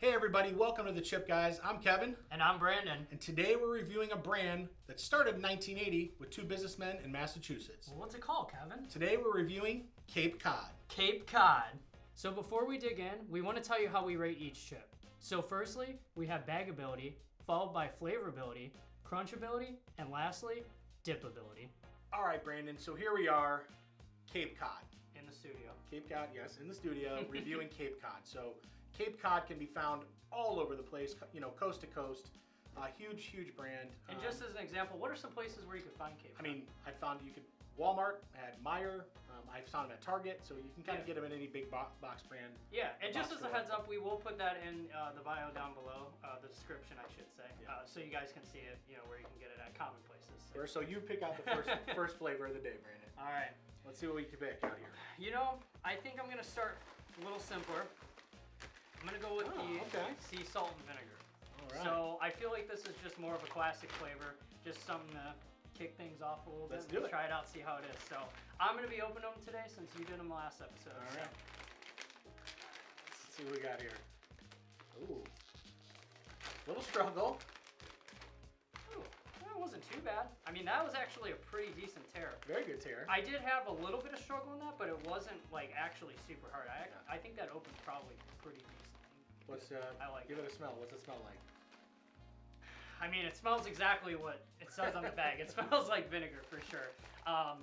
Hey everybody, welcome to the Chip Guys. I'm Kevin. And I'm Brandon. And today we're reviewing a brand that started in 1980 with two businessmen in Massachusetts. Well, what's it called, Kevin? Today we're reviewing Cape Cod. Cape Cod. So before we dig in, we want to tell you how we rate each chip. So firstly, we have bagability, followed by flavorability, crunchability, and lastly, dipability. All right, Brandon, so here we are, Cape Cod. In the studio. Cape Cod, yes, in the studio, reviewing Cape Cod. So Cape Cod can be found all over the place, coast to coast. Huge, huge brand. And just as an example, what are some places where you could find Cape Cod? I mean, I found you could, Walmart, I had Meijer, I found them at Target, so you can kind of get them in any big box brand. Yeah, and just as a heads up, we will put that in the bio down below, the description, I should say, so you guys can see it, where you can get it at common places. So you pick out the first flavor of the day, Brandon. All right. Let's see what we can pick out here. I think I'm gonna start a little simpler. I'm gonna go with the Sea Salt and Vinegar. All right. So I feel like this is just more of a classic flavor, just something to kick things off a little bit. Let's do it. Try it out, see how it is. So I'm gonna be opening them today since you did them last episode. All right. Let's see what we got here. Ooh. Little struggle. Ooh, that wasn't too bad. I mean, that was actually a pretty decent tear. Very good tear. I did have a little bit of struggle in that, but it wasn't like actually super hard. I think that opened probably pretty decent. I like give it a smell. What's it smell like? I mean, it smells exactly what it says on the bag. It smells like vinegar for sure. I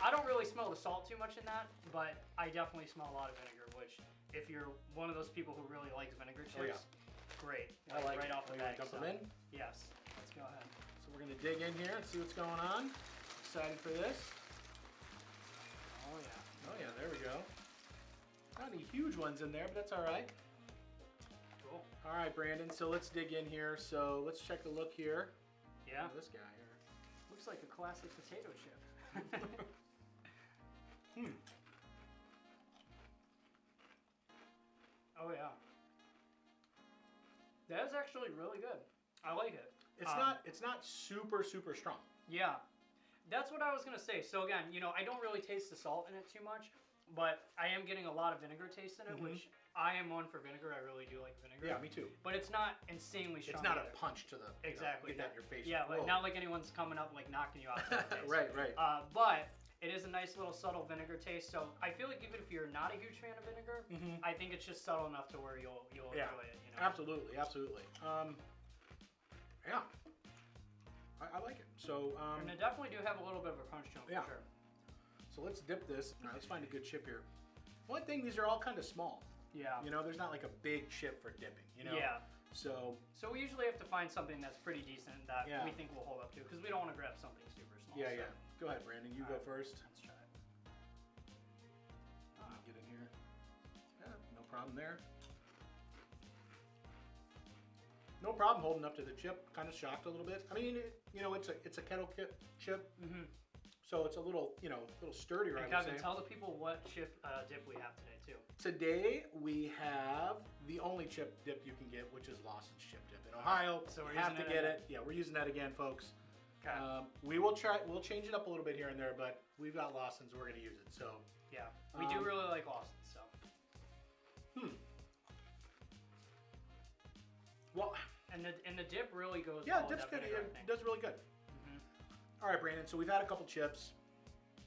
don't really smell the salt too much in that, but I definitely smell a lot of vinegar, which if you're one of those people who really likes vinegar chips, great. I like right off the bag. Dump them in? Yes, let's go ahead. So we're gonna dig in here and see what's going on. Excited for this. Oh yeah. Oh yeah, there we go. Not any huge ones in there, but that's all right. Cool. All right, Brandon, so let's dig in here. So let's check the look here. Yeah. This guy here. Looks like a classic potato chip. Oh yeah. That is actually really good. I like it. It's not super strong. Yeah. That's what I was gonna say. So again, I don't really taste the salt in it too much, but I am getting a lot of vinegar taste in it, which I am one for vinegar. I really do like vinegar. Yeah, me too. But it's not insanely strong. It's not either. a punch to the exactly get that in your face. Yeah, like, not like anyone's coming up like knocking you out. Right. But it is a nice little subtle vinegar taste. So I feel like even if you're not a huge fan of vinegar, I think it's just subtle enough to where you'll enjoy it. Absolutely. Yeah. I like it. So and they definitely do have a little bit of a crunch to them for sure. So let's dip this. All right, let's find a good chip here. One thing, these are all kind of small. Yeah. There's not like a big chip for dipping. Yeah. So we usually have to find something that's pretty decent that we think will hold up to, because we don't want to grab something super small. Yeah. Go ahead, Brandon. You go first. Let's try it. Get in here. Yeah, no problem there. No problem holding up to the chip. Kind of shocked a little bit. I mean, it's a kettle chip. So it's a little, little sturdier. And Kevin, tell the people what chip dip we have today too. Today we have the only chip dip you can get, which is Lawson's chip dip in Ohio. So we're have to get it. Yeah, we're using that again, folks. Okay. We'll change it up a little bit here and there, but we've got Lawson's. We're going to use it. So yeah, we do really like Lawson's. So. Well. And the dip really goes. Yeah, well dip's with good. vinegar, It does really good. All right, Brandon. So we've had a couple chips.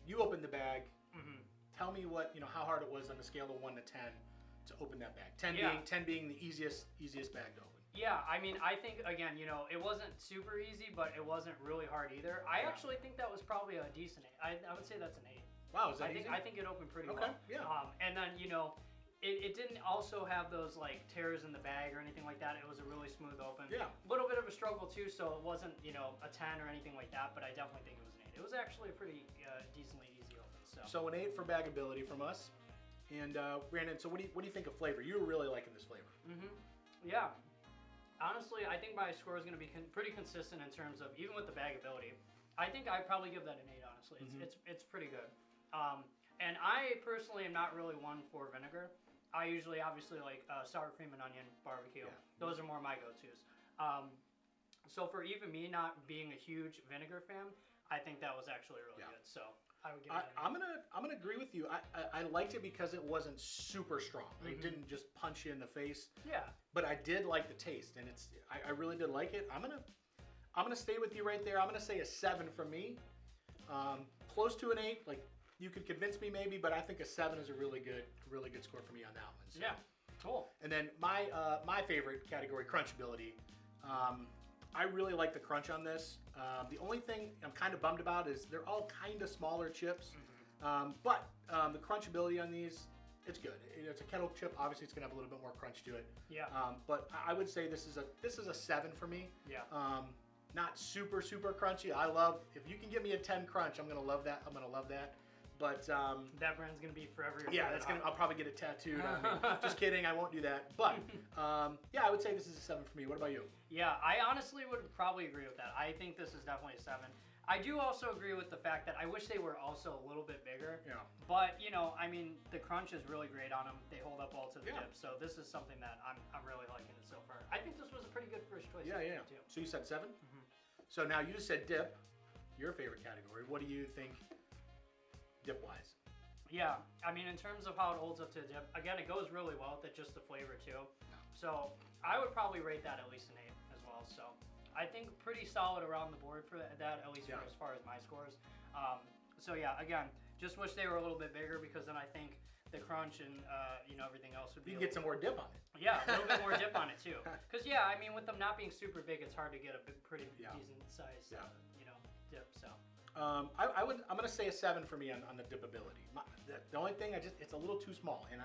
You opened the bag. Tell me what how hard it was on a scale of 1 to 10 to open that bag. 10 being the easiest bag to open. Yeah, I mean, I think again, it wasn't super easy, but it wasn't really hard either. I actually think that was probably a decent 8. I would say that's an 8. Wow, is that easy? I think it opened pretty well. Okay, yeah. And then it didn't also have those like tears in the bag or anything like that. It was a really smooth open. Yeah. A little bit of a struggle too, so it wasn't a 10 or anything like that. But I definitely think it was an 8. It was actually a pretty decently easy open. So an 8 for bagability from us. And Brandon, so what do you think of flavor? You were really liking this flavor. Yeah. Honestly, I think my score is going to be pretty consistent in terms of even with the bagability. I think I'd probably give that an 8. Honestly, it's pretty good. And I personally am not really one for vinegar. I usually obviously like sour cream and onion barbecue. Yeah. Those are more my go-tos. So for even me not being a huge vinegar fan, I think that was actually really good. So I would give it an 8. I'm gonna agree with you. I liked it because it wasn't super strong. It didn't just punch you in the face. Yeah. But I did like the taste, and I really did like it. I'm gonna stay with you right there. I'm gonna say a 7 from me. Close to an 8. Like you could convince me maybe, but I think a 7 is a really good score for me on that one. So. Yeah. Cool. And then my favorite category, crunchability. I really like the crunch on this. The only thing I'm kind of bummed about is they're all kind of smaller chips, but the crunchability on these, it's good. It's a kettle chip. Obviously, it's gonna have a little bit more crunch to it. Yeah. But I would say this is a 7 for me. Yeah. Not super crunchy. I love if you can give me a 10 crunch, I'm gonna love that. But that brand's gonna be forever. Yeah, I'll probably get it tattooed on me. Just kidding, I won't do that. But yeah, I would say this is a 7 for me. What about you? Yeah, I honestly would probably agree with that. I think this is definitely a 7. I do also agree with the fact that I wish they were also a little bit bigger. Yeah. But I mean, the crunch is really great on them. They hold up well to the dip. So this is something that I'm really liking it so far. I think this was a pretty good first choice. Yeah. Too. So you said 7. So now you just said dip, your favorite category. What do you think, dip wise? Yeah, I mean, in terms of how it holds up to the dip, again, it goes really well with it, just the flavor too. So I would probably rate that at least an 8 as well. So I think pretty solid around the board for that, at least for as far as my scores. So yeah, again, just wish they were a little bit bigger because then I think the crunch and everything else would be. You can get some more dip on it. Yeah, a little bit more dip on it too. Because I mean, with them not being super big, it's hard to get a pretty decent size, dip. So. I'm gonna say a 7 for me on the dipability. The only thing it's a little too small, and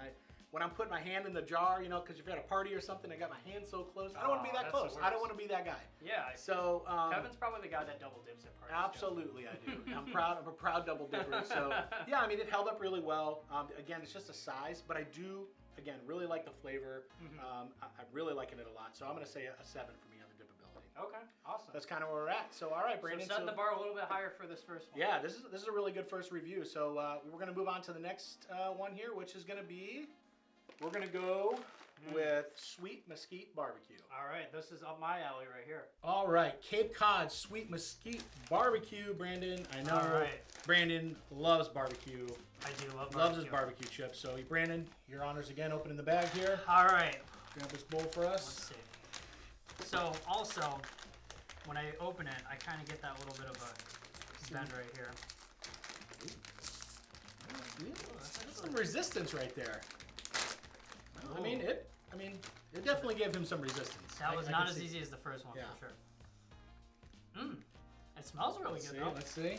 when I'm putting my hand in the jar, because if you're at a party or something, I got my hand so close. I don't want to be that close. I don't want to be that guy. Yeah. So Kevin's probably the guy that double dips at parties. Absolutely, I do. I'm proud. I'm a proud double dipper. So yeah, I mean it held up really well. Again, it's just a size, but I do really like the flavor. I'm really liking it a lot. So I'm gonna say a 7 for me on the dipability. Okay, awesome. That's kind of where we're at. So all right, Brandon. So setting the bar a little bit higher for this first one. Yeah, this is a really good first review. So we're gonna move on to the next one here, which is gonna be. We're gonna go with Sweet Mesquite BBQ. All right, this is up my alley right here. All right, Cape Cod Sweet Mesquite BBQ, Brandon. I know Brandon loves barbecue. I do love barbecue. Loves his barbecue chips. So, Brandon, your honors again. Opening the bag here. All right. Grab this bowl for us. Let's see. So, also, when I open it, I kind of get that little bit of a bend right here. That's some resistance right there. I mean, it definitely gave him some resistance. That was not as easy as the first one, for sure. It smells really good, though. Let's see.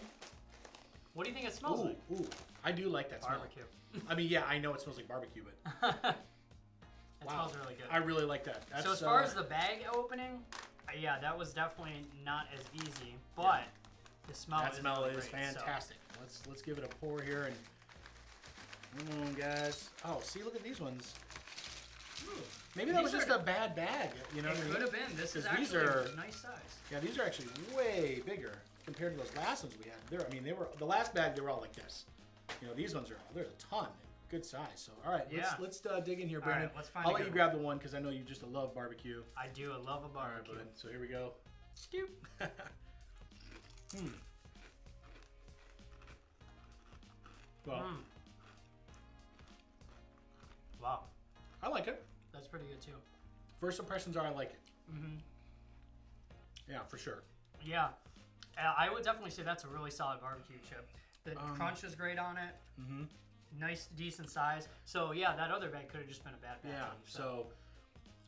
What do you think it smells like? Ooh, I do like that smell. Barbecue. I mean, yeah, I know it smells like barbecue, but... It smells really good. I really like that. So as far as the bag opening, yeah, that was definitely not as easy, but the smell is really great, fantastic. So. Let's give it a pour here and... Come on, guys. Oh, see, look at these ones. Ooh. Maybe that was just a bad bag. You know what I mean? It could have been. This is actually a nice size. Yeah, these are actually way bigger compared to those last ones we had. They were the last bag. They were all like this. These ones there's a ton. Good size. So all right, let's dig in here, Brandon. Right, let's find I'll let you grab the one because I know you just love barbecue. I do. I love a barbecue. All right, so here we go. Scoop. Well. Wow. I like it. That's pretty good too. First impressions are I like it. Yeah, for sure. Yeah. I would definitely say that's a really solid barbecue chip. The crunch is great on it. Nice, decent size. So yeah, that other bag could have just been a bad bag. Yeah. So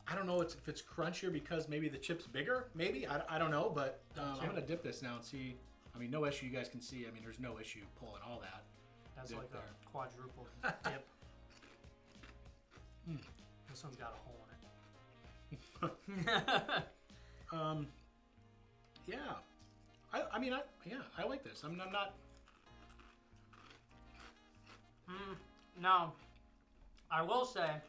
I don't know if it's crunchier because maybe the chip's bigger. Maybe I don't know, but I'm gonna dip this now and see. I mean, no issue. You guys can see. I mean, there's no issue pulling all that. That's like a quadruple dip. This one's got a hole in it. Yeah. I like this. I'm not. Now, I will say,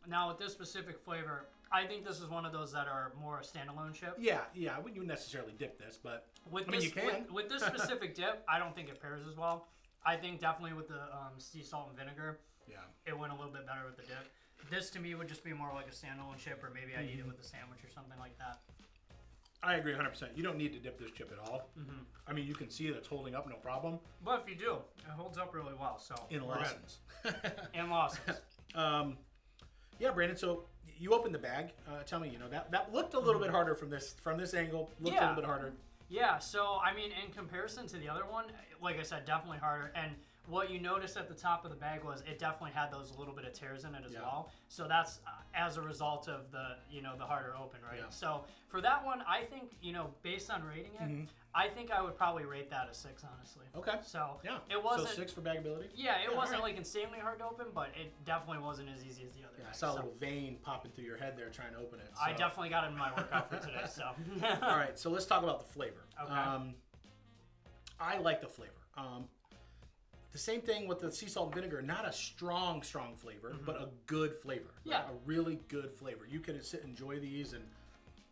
now with this specific flavor, I think this is one of those that are more a standalone chip. Yeah. I wouldn't necessarily dip this, but you can. With this specific dip, I don't think it pairs as well. I think definitely with the sea salt and vinegar, it went a little bit better with the dip. This to me would just be more like a standalone chip, or maybe I'd eat it with a sandwich or something like that. I agree 100%. You don't need to dip this chip at all. I mean, you can see that it's holding up no problem. But if you do, it holds up really well. So In lessons. In lessons. Yeah, Brandon. So you opened the bag. Tell me, that looked a little bit harder from this angle. Looked a little bit harder. Yeah. So I mean, in comparison to the other one, like I said, definitely harder. And what you noticed at the top of the bag was it definitely had those little bit of tears in it as well. So that's as a result of the the harder open, right? Yeah. So for that one, I think based on rating it, I think I would probably rate that a 6, honestly. Okay. So yeah, it wasn't 6 for bagability. Yeah, it wasn't like insanely hard to open, but it definitely wasn't as easy as the other. Yeah, I saw a little vein popping through your head there trying to open it. So. I definitely got it in my workout for today. So. All right, so let's talk about the flavor. Okay. I like the flavor. The same thing with the sea salt and vinegar. Not a strong flavor, but a good flavor. Yeah. Like a really good flavor. You can sit and enjoy these, and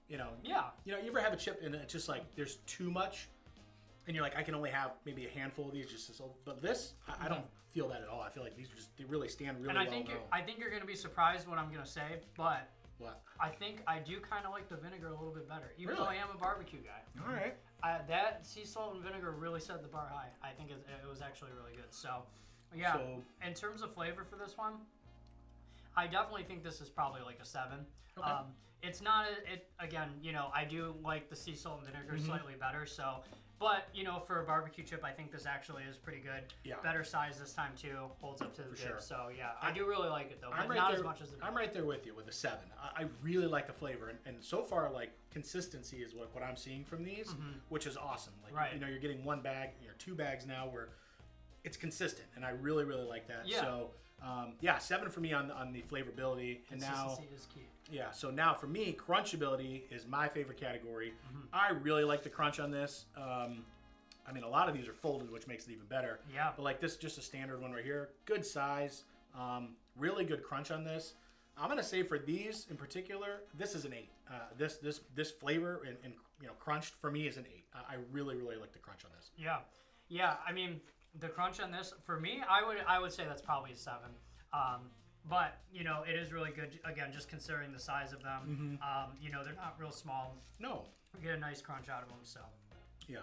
Yeah. You ever have a chip and it's just like there's too much, and you're like, I can only have maybe a handful of these. But this, I don't feel that at all. I feel like these they really stand really well. And I think you're gonna be surprised what I'm gonna say, but what? I think I do kind of like the vinegar a little bit better, even Really? though I am a barbecue guy. All right. That sea salt and vinegar really set the bar high. I think it was actually really good. So, yeah. So, in terms of flavor for this one, I definitely think this is probably like a 7. Okay. It's not again. I do like the sea salt and vinegar slightly better. So, but for a barbecue chip, I think this actually is pretty good. Yeah. Better size this time too. Holds up to the dip. sure. So yeah, I do really like it though. But right not there, as much as the. I'm right there with you with a 7. I really like the flavor, and so far, like consistency is what I'm seeing from these, which is awesome. Like Right. you're getting 1 bag, 2 bags now, where it's consistent, and I really like that. Yeah. So 7 for me on the flavorability, and now Consistency is key. yeah. So now for me, crunchability is my favorite category. I really like the crunch on this. I mean, a lot of these are folded, which makes it even better. Yeah. But like this, just a standard one right here. Good size. Really good crunch on this. I'm gonna say for these in particular, this is an 8. This flavor and crunched for me is an 8. I really like the crunch on this. Yeah, yeah. I mean, the crunch on this for me, I would say that's probably a 7. But it is really good. Again, just considering the size of them. They're not real small. No. You get a nice crunch out of them. So Yeah.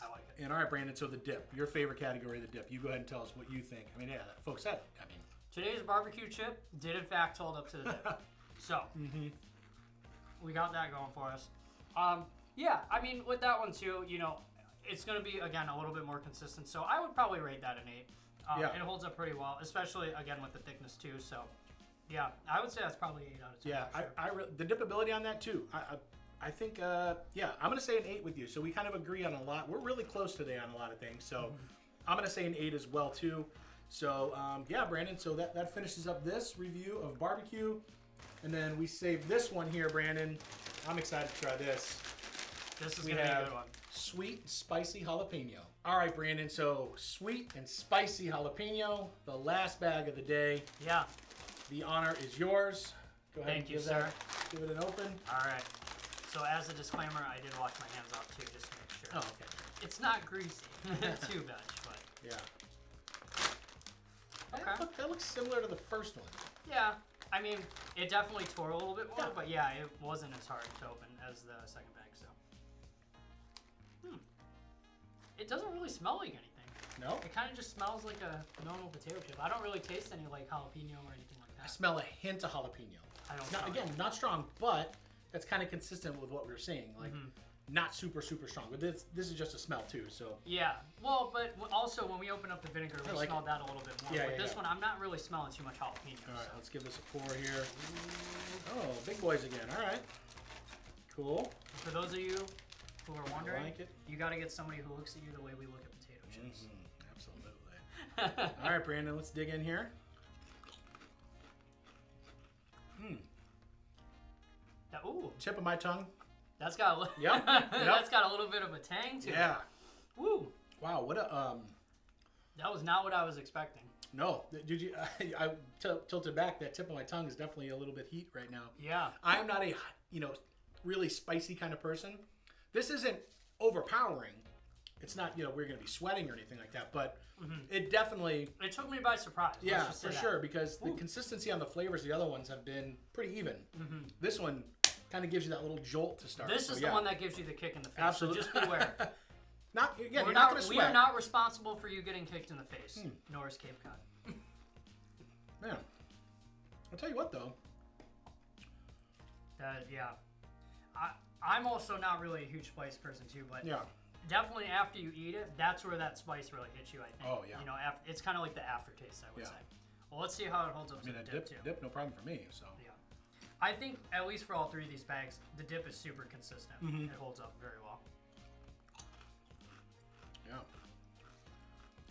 I like it. And all right, Brandon. So the dip, your favorite category, the dip. You go ahead and tell us what you think. I mean, yeah, folks said. I mean, today's barbecue chip did in fact hold up to the dip. So we got that going for us. Yeah, I mean with that one too, it's going to be again a little bit more consistent. So I would probably rate that an 8. It holds up pretty well, especially again with the thickness too. So yeah, I would say that's probably 8 out of 10. yeah, for sure. the dipability on that too. I think I'm gonna say an 8 with you. So we kind of agree on a lot. We're really close today on a lot of things. So I'm gonna say an 8 as well too. So yeah, Brandon. So that finishes up this review of barbecue, and then we save this one here, Brandon. I'm excited to try this. This is gonna be a good one. Sweet and spicy jalapeno. All right, Brandon. So sweet and spicy jalapeno, the last bag of the day. Yeah. The honor is yours. Go ahead Thank and you, sir. give it an open. All right. So as a disclaimer, I did wash my hands off too, just to make sure. Oh, okay. It's not greasy too much, but Yeah. okay. That looks similar to the first one. Yeah. I mean, it definitely tore a little bit more, Yeah. but yeah, it wasn't as hard to open as the second bag. So. It doesn't really smell like anything. No? It kind of just smells like a normal potato chip. I don't really taste any like jalapeno or anything like I that. smell a hint of jalapeno. I don't. Not, again, not strong, but that's kind of consistent with what we were saying. Like, not super strong. But this is just a smell too. So Yeah. Well, but also when we open up the vinegar, we like smelled that a little bit more. Yeah, With yeah, this yeah. one, I'm not really smelling too much jalapeno. all right, so. let's give this a pour here. Oh, big boys again. All right. Cool. For those of you who are wondering, like it. you got to get somebody who looks at you the way we look at potato chips. Absolutely. All right, Brandon. Let's dig in here. Ooh, Tip of my tongue. that's got a little. Yep. That's got a little bit of a tang to it. Yeah. Woo. Wow. What a That was not what I was expecting. No. Did you? I tilted back. That tip of my tongue is definitely a little bit heat right now. Yeah. I am not a really spicy kind of person. This isn't overpowering. It's not we're gonna be sweating or anything like that. But it definitely It took me by surprise. Let's yeah just say for that. sure because the consistency on the flavors of the other ones have been pretty even. This one kind of gives you that little jolt to start. This is the one that gives you the kick in the face. Absolutely. So just beware. You're not going to sweat. We are not responsible for you getting kicked in the face, nor is Cape Cod. Man, I'll tell you what though. Yeah. I'm also not really a huge spice person too, but yeah. Definitely after you eat it, that's where that spice really hits you, I think. Oh, yeah. You know, it's kind of like the aftertaste, I would say. Well, let's see how it holds up to the dip, too. Dip, no problem for me, so. Yeah. I think, at least for all three of these bags, the dip is super consistent. It holds up very well. Yeah.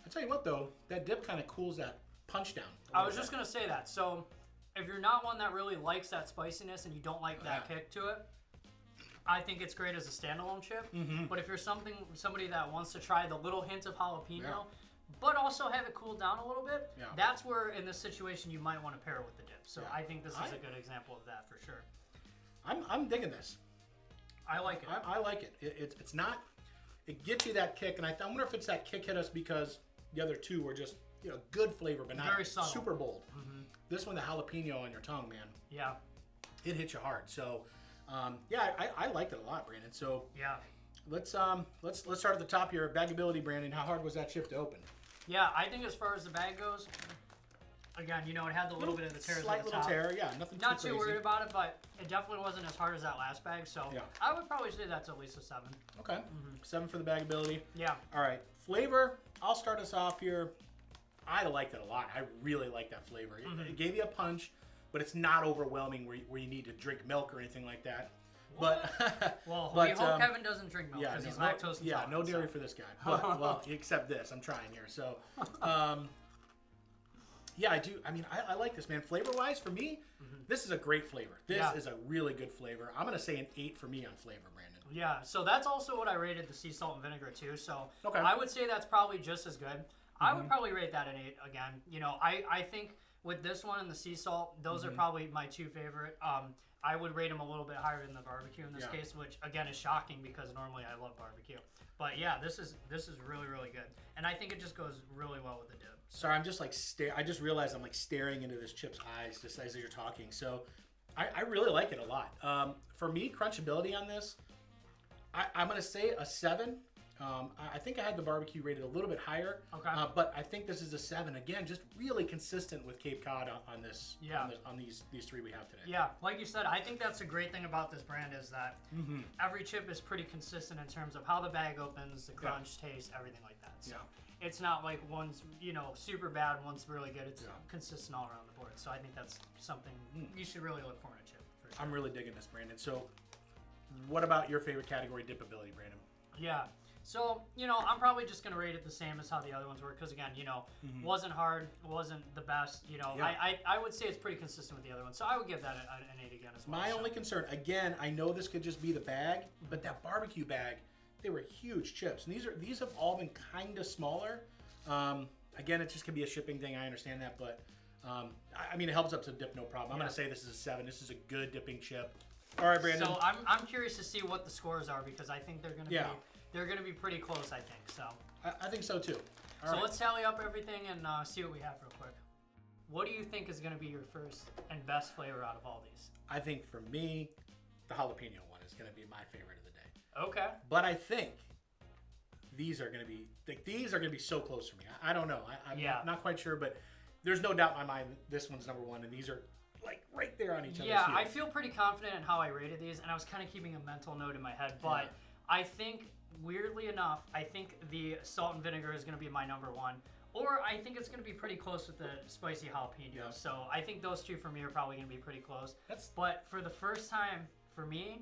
I'll tell you what, though, that dip kind of cools that punch down. I was just going to say that. So, if you're not one that really likes that spiciness and you don't like that kick to it, I think it's great as a standalone chip. But if you're somebody that wants to try the little hint of jalapeno, but also have it cool down a little bit, that's where in this situation you might want to pair it with the dip. So I think this is a good example of that for sure. I'm digging this. I like it. I like it. It's not. It gets you that kick, and I wonder if it's that kick hit us because the other two were just good flavor, but not very subtle. Super bold. This one, the jalapeno on your tongue, man. Yeah. It hits you hard. So. I liked it a lot, Brandon. So let's start at the top here. Bagability, Brandon. How hard was that chip to open? Yeah, I think as far as the bag goes, again, it had the little bit of the tears slight at the little top. tear, yeah, nothing Not too too crazy. worried about it, but it definitely wasn't as hard as that last bag. So I would probably say that's at least a 7. Okay, 7 for the bagability. Yeah. All right, flavor. I'll start us off here. I liked it a lot. I really like that flavor. It gave you a punch, but it's not overwhelming where you need to drink milk or anything like that. But we hope Kevin doesn't drink milk because he's lactose intolerant. Yeah, no dairy for this guy. But, well, except this. I'm trying here. So, yeah, I do. I mean, I like this, man. Flavor-wise, for me, this is a great flavor. This is a really good flavor. I'm going to say an 8 for me on flavor, Brandon. Yeah, so that's also what I rated the sea salt and vinegar too. So okay. I would say that's probably just as good. I would probably rate that an 8 again. I think with this one and the sea salt, those are probably my 2 favorite. I would rate them a little bit higher than the barbecue in this case, which again is shocking because normally I love barbecue. But yeah, this is really, really good, and I think it just goes really well with the dip. Sorry, I'm just like I just realized I'm like staring into this chip's eyes just as you're talking. So I really like it a lot. For me, crunchability on this, I'm gonna say a 7. I think I had the barbecue rated a little bit higher. Okay. But I think this is a 7. Again, just really consistent with Cape Cod on this. Yeah. On these 3 we have today. Yeah, like you said, I think that's a great thing about this brand is that every chip is pretty consistent in terms of how the bag opens, the crunch, taste, everything like that. So it's not like one's super bad, one's really good. It's consistent all around the board. So I think that's something you should really look for in a chip. For sure. I'm really digging this, Brandon. So, what about your favorite category, dipability, Brandon? Yeah. So, I'm probably just going to rate it the same as how the other ones were because, again, wasn't hard, wasn't the best. I would say it's pretty consistent with the other ones. So I would give that an 8 again as well. My only concern, again, I know this could just be the bag, but that barbecue bag, they were huge chips. And these have all been kind of smaller. Again, it just could be a shipping thing. I understand that. But, I mean, it helps up to dip, no problem. I'm going to say this is a 7. This is a good dipping chip. All right, Brandon. So I'm curious to see what the scores are because I think they're going to be... They're going to be pretty close, I think. So I think so, too. All right. Let's tally up everything and see what we have real quick. What do you think is going to be your first and best flavor out of all these? I think for me, the jalapeno one is going to be my favorite of the day. Okay. But I think these are going to be so close for me. I don't know. I'm not quite sure, but there's no doubt in my mind that this one's number 1, and these are like right there on each other's heels. Yeah, I feel pretty confident in how I rated these, and I was kind of keeping a mental note in my head, but I think... Weirdly enough, I think the salt and vinegar is going to be my number 1. Or I think it's going to be pretty close with the spicy jalapeno. Yeah. So I think those 2 for me are probably going to be pretty close. But for the first time, for me,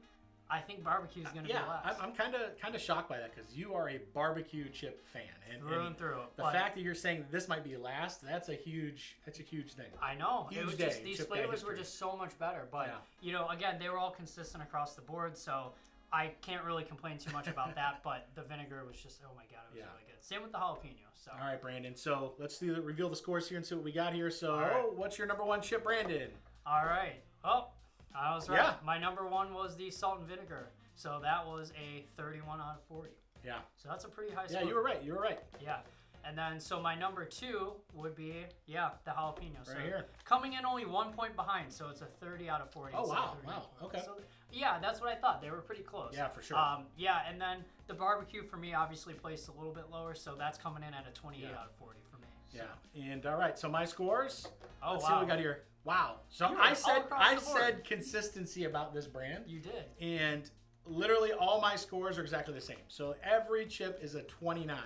I think barbecue is going to be last. I'm kind of shocked by that because you are a barbecue chip fan. Through and through. The fact that you're saying this might be last, that's a huge thing. I know. Huge it was just these flavors were just so much better. But, again, they were all consistent across the board. So... I can't really complain too much about that, but the vinegar was just, oh my God, it was really good. Same with the jalapeno. So. All right, Brandon. So let's reveal the scores here and see what we got here. So what's your number 1 chip, Brandon? All right. Oh, I was right. Yeah. My number 1 was the salt and vinegar. So that was a 31 out of 40. Yeah. So that's a pretty high score. Yeah, you were right. Yeah. And then, so my number 2 would be, the jalapeno. Right so here. Coming in only 1 point behind, so it's a 30 out of 40. Oh, wow. Wow. Okay. So, yeah, that's what I thought. They were pretty close. Yeah, for sure. And then the barbecue for me obviously placed a little bit lower, so that's coming in at a 28 out of 40 for me. So. Yeah. And all right, so my scores. Oh, Let's see what we got here. Wow. So I said consistency about this brand. You did. And literally all my scores are exactly the same. So every chip is a 29.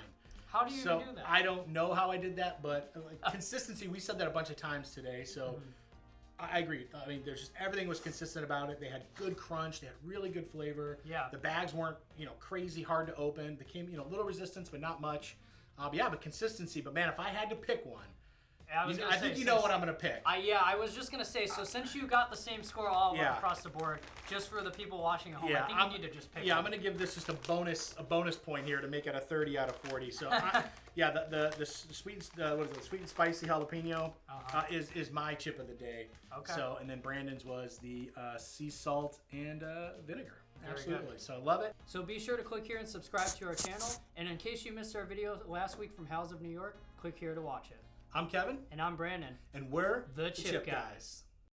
How do you do that? I don't know how I did that, but consistency, we said that a bunch of times today. So I agree. I mean, there's just everything was consistent about it. They had good crunch. They had really good flavor. Yeah. The bags weren't, crazy hard to open. They came, little resistance, but not much. But consistency. But man, if I had to pick one, I think you know what I'm going to pick. I was just going to say, so since you got the same score all across the board, just for the people watching at home, I think you need to just pick one. I'm going to give this just a bonus point here to make it a 30 out of 40. So, the sweet and spicy jalapeno is my chip of the day. Okay. So, and then Brandon's was the sea salt and vinegar. Absolutely. So I love it. So be sure to click here and subscribe to our channel. And in case you missed our video last week from Howls of New York, click here to watch it. I'm Kevin. And I'm Brandon. And we're the Chip Guys.